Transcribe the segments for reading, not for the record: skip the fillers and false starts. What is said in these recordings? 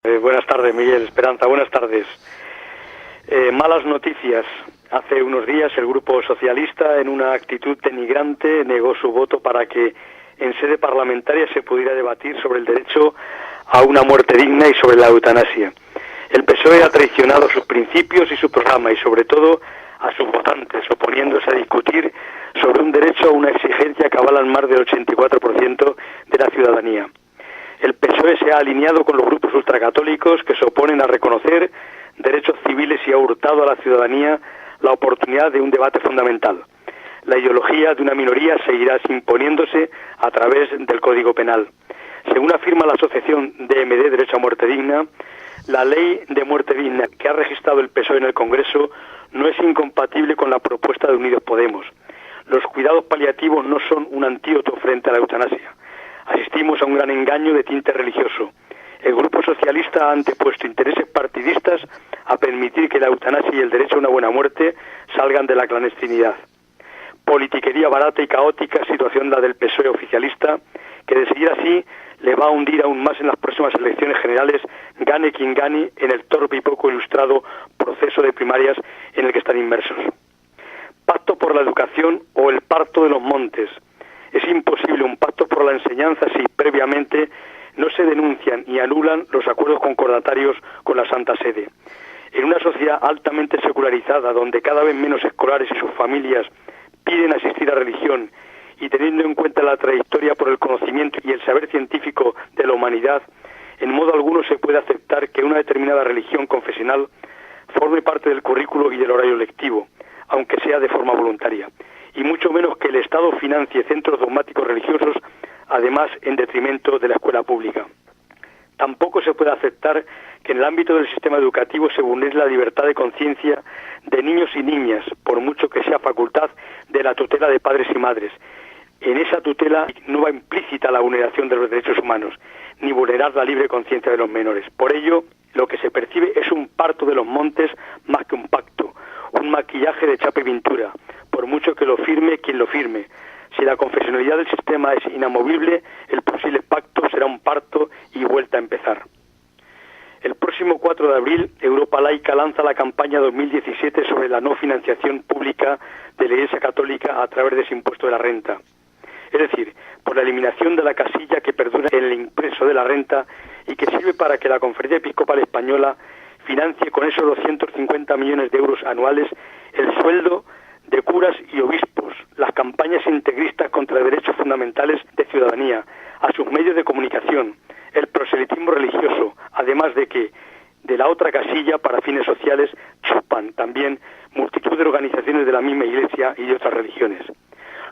Buenas tardes, Miguel Esperanza, buenas tardes. Malas noticias. Hace unos días el Grupo Socialista, en una actitud denigrante, negó su voto para que en sede parlamentaria se pudiera debatir sobre el derecho a una muerte digna y sobre la eutanasia. El PSOE ha traicionado sus principios y su programa y sobre todo a sus votantes, oponiéndose a discutir sobre un derecho a una exigencia que avalan más del 84% de la ciudadanía. El PSOE se ha alineado con los grupos ultracatólicos que se oponen a reconocer derechos civiles y ha hurtado a la ciudadanía la oportunidad de un debate fundamental. La ideología de una minoría seguirá imponiéndose a través del Código Penal. Según afirma la asociación DMD, Derecho a Muerte Digna, la ley de muerte digna que ha registrado el PSOE en el Congreso no es incompatible con la propuesta de Unidos Podemos. Los cuidados paliativos no son un antídoto frente a la eutanasia. Asistimos a un gran engaño de tinte religioso. El Grupo Socialista ha antepuesto intereses partidistas a permitir que la eutanasia y el derecho a una buena muerte salgan de la clandestinidad. Politiquería barata y caótica situación la del PSOE oficialista, que de seguir así le va a hundir aún más en las próximas elecciones generales, gane quien gane, en el torpe y poco ilustrado proceso de primarias en el que están inmersos. Pacto por la educación o el parto de los montes. Es imposible un pacto por la enseñanza si previamente no se denuncian y anulan los acuerdos concordatarios con la Santa Sede. En una sociedad altamente secularizada, donde cada vez menos escolares y sus familias piden asistir a religión, y teniendo en cuenta la trayectoria por el conocimiento y el saber científico de la humanidad, en modo alguno se puede aceptar que una determinada religión confesional forme parte del currículo y del horario lectivo, aunque sea de forma voluntaria, y mucho menos que el Estado financie centros dogmáticos religiosos, además en detrimento de la escuela pública. Tampoco se puede aceptar que en el ámbito del sistema educativo se vulnere la libertad de conciencia de niños y niñas, por mucho que sea facultad de la tutela de padres y madres. En esa tutela no va implícita la vulneración de los derechos humanos, ni vulnerar la libre conciencia de los menores. Por ello, lo que se percibe es un parto de los montes más que un pacto, un maquillaje de chapa y pintura, por mucho que lo firme quien lo firme. Si la confesionalidad del sistema es inamovible, el posible pacto será un parto y vuelta a empezar. El próximo 4 de abril, Europa Laica lanza la campaña 2017 sobre la no financiación pública de la Iglesia Católica a través de ese impuesto de la renta. Es decir, por la eliminación de la casilla que perdura en el impreso de la renta y que sirve para que la Conferencia Episcopal Española financie con esos 250 millones de euros anuales el sueldo de curas y obispos, las campañas integristas contra derechos fundamentales de ciudadanía, a sus medios de comunicación, el proselitismo religioso, además de que de la otra casilla para fines sociales chupan también multitud de organizaciones de la misma Iglesia y de otras religiones.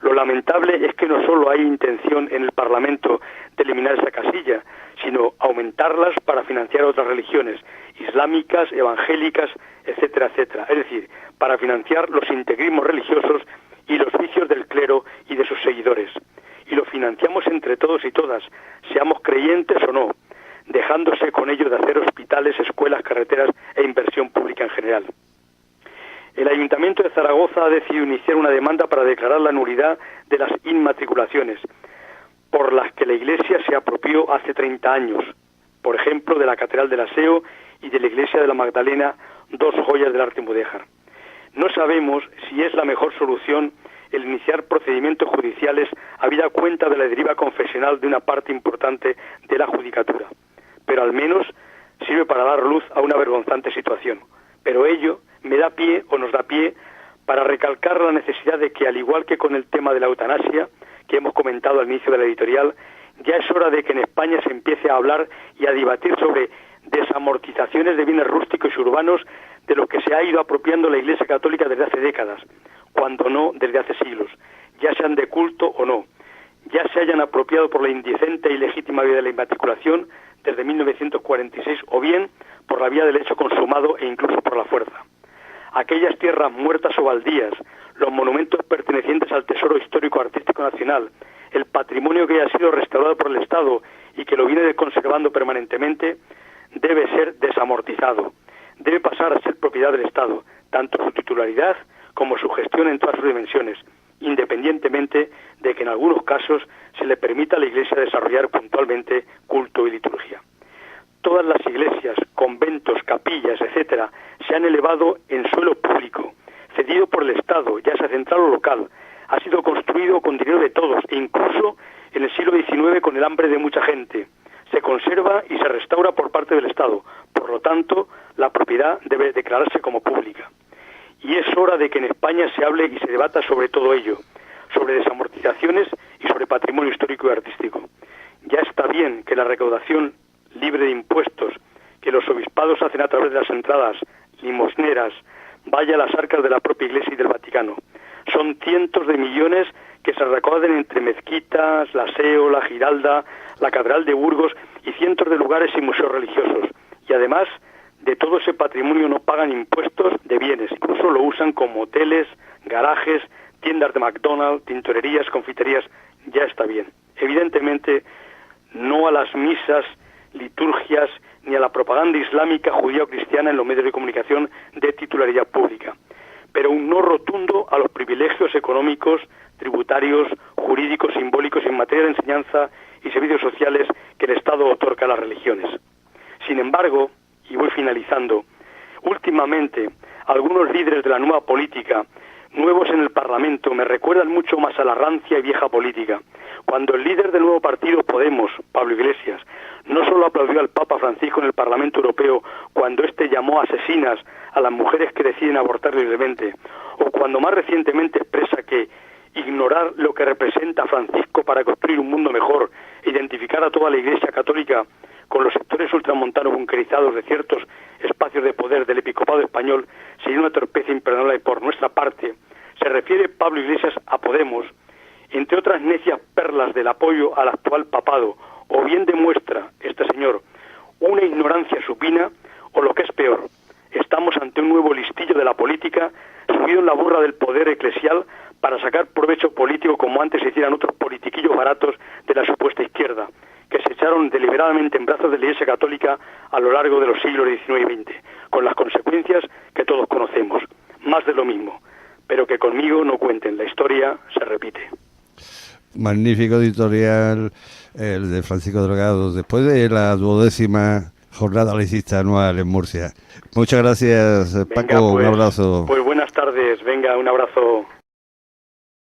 Lo lamentable es que no solo hay intención en el Parlamento de eliminar esa casilla, sino aumentarlas para financiar otras religiones, islámicas, evangélicas, etcétera, etcétera. Es decir, para financiar los integrismos religiosos y los vicios del clero y de sus seguidores. Y lo financiamos entre todos y todas, seamos creyentes o no, dejándose con ello de hacer hospitales, escuelas, carreteras e inversión pública en general. El Ayuntamiento de Zaragoza ha decidido iniciar una demanda para declarar la nulidad de las inmatriculaciones, por las que la Iglesia se apropió hace 30 años, por ejemplo, de la Catedral del Aseo y de la Iglesia de la Magdalena, dos joyas del arte mudéjar. No sabemos si es la mejor solución el iniciar procedimientos judiciales habida cuenta de la deriva confesional de una parte importante de la judicatura, pero al menos sirve para dar luz a una vergonzante situación. Pero ello me da pie o nos da pie para recalcar la necesidad de que, al igual que con el tema de la eutanasia, que hemos comentado al inicio de la editorial, ya es hora de que en España se empiece a hablar y a debatir sobre desamortizaciones de bienes rústicos y urbanos de los que se ha ido apropiando la Iglesia Católica desde hace décadas, cuando no desde hace siglos, ya sean de culto o no, ya se hayan apropiado por la indecente e ilegítima vía de la inmatriculación desde 1946 o bien por la vía del hecho consumado e incluso por la fuerza. Aquellas tierras muertas o baldías, los monumentos pertenecientes al tesoro histórico artístico nacional, el patrimonio que haya sido restaurado por el Estado y que lo viene conservando permanentemente, debe ser desamortizado, debe pasar a ser propiedad del Estado, tanto su titularidad como su gestión en todas sus dimensiones, independientemente de que en algunos casos se le permita a la Iglesia desarrollar puntualmente culto y liturgia. todas las iglesias, conventos, capillas, etcétera, se han elevado en suelo público, cedido por el Estado, ya sea central o local. Ha sido construido con dinero de todos, e incluso en el siglo XIX con el hambre de mucha gente. Se conserva y se restaura por parte del Estado. Por lo tanto, la propiedad debe declararse como pública. Y es hora de que en España se hable y se debata sobre todo ello, sobre desamortizaciones y sobre patrimonio histórico y artístico. Ya está bien que la recaudación libre de impuestos que los obispados hacen a través de las entradas limosneras vaya a las arcas de la propia Iglesia y del Vaticano. Son cientos de millones que se recaudan entre mezquitas, la SEO, la Giralda, la Catedral de Burgos y cientos de lugares y museos religiosos. Y además, de todo ese patrimonio no pagan impuestos de bienes, incluso lo usan como hoteles, garajes, tiendas de McDonald's, tintorerías, confiterías. Ya está bien. Evidentemente, no a las misas, liturgias, ni a la propaganda islámica, judía o cristiana en los medios de comunicación de titularidad pública, pero un no rotundo a los privilegios económicos, tributarios, jurídicos, simbólicos en materia de enseñanza y servicios sociales que el Estado otorga a las religiones. Sin embargo, y voy finalizando, últimamente algunos líderes de la nueva política, nuevos en el Parlamento, me recuerdan mucho más a la rancia y vieja política. Cuando el líder del nuevo partido Podemos, Pablo Iglesias, no solo aplaudió al Papa Francisco en el Parlamento Europeo cuando éste llamó asesinas a las mujeres que deciden abortar libremente, o cuando más recientemente expresa que ignorar lo que representa Francisco para construir un mundo mejor, identificar a toda la Iglesia católica con los sectores ultramontanos bunkerizados de ciertos espacios de poder del episcopado español, sería una torpeza imperdonable por nuestra parte. Se refiere Pablo Iglesias a Podemos, entre otras necias perlas del apoyo al actual papado, o bien demuestra este señor una ignorancia supina, o lo que es peor, estamos ante un nuevo listillo de la política, subido en la burra del poder eclesial para sacar provecho político como antes se hicieran otros politiquillos baratos de la supuesta izquierda, que se echaron deliberadamente en brazos de la Iglesia Católica a lo largo de los siglos XIX y XX, con las consecuencias que todos conocemos. Más de lo mismo, pero que conmigo no cuenten, la historia se repite. Magnífico editorial el de Francisco Delgado, después de la 12ª jornada laicista anual en Murcia. Muchas gracias, Paco, venga, pues, un abrazo. Pues buenas tardes, venga, un abrazo.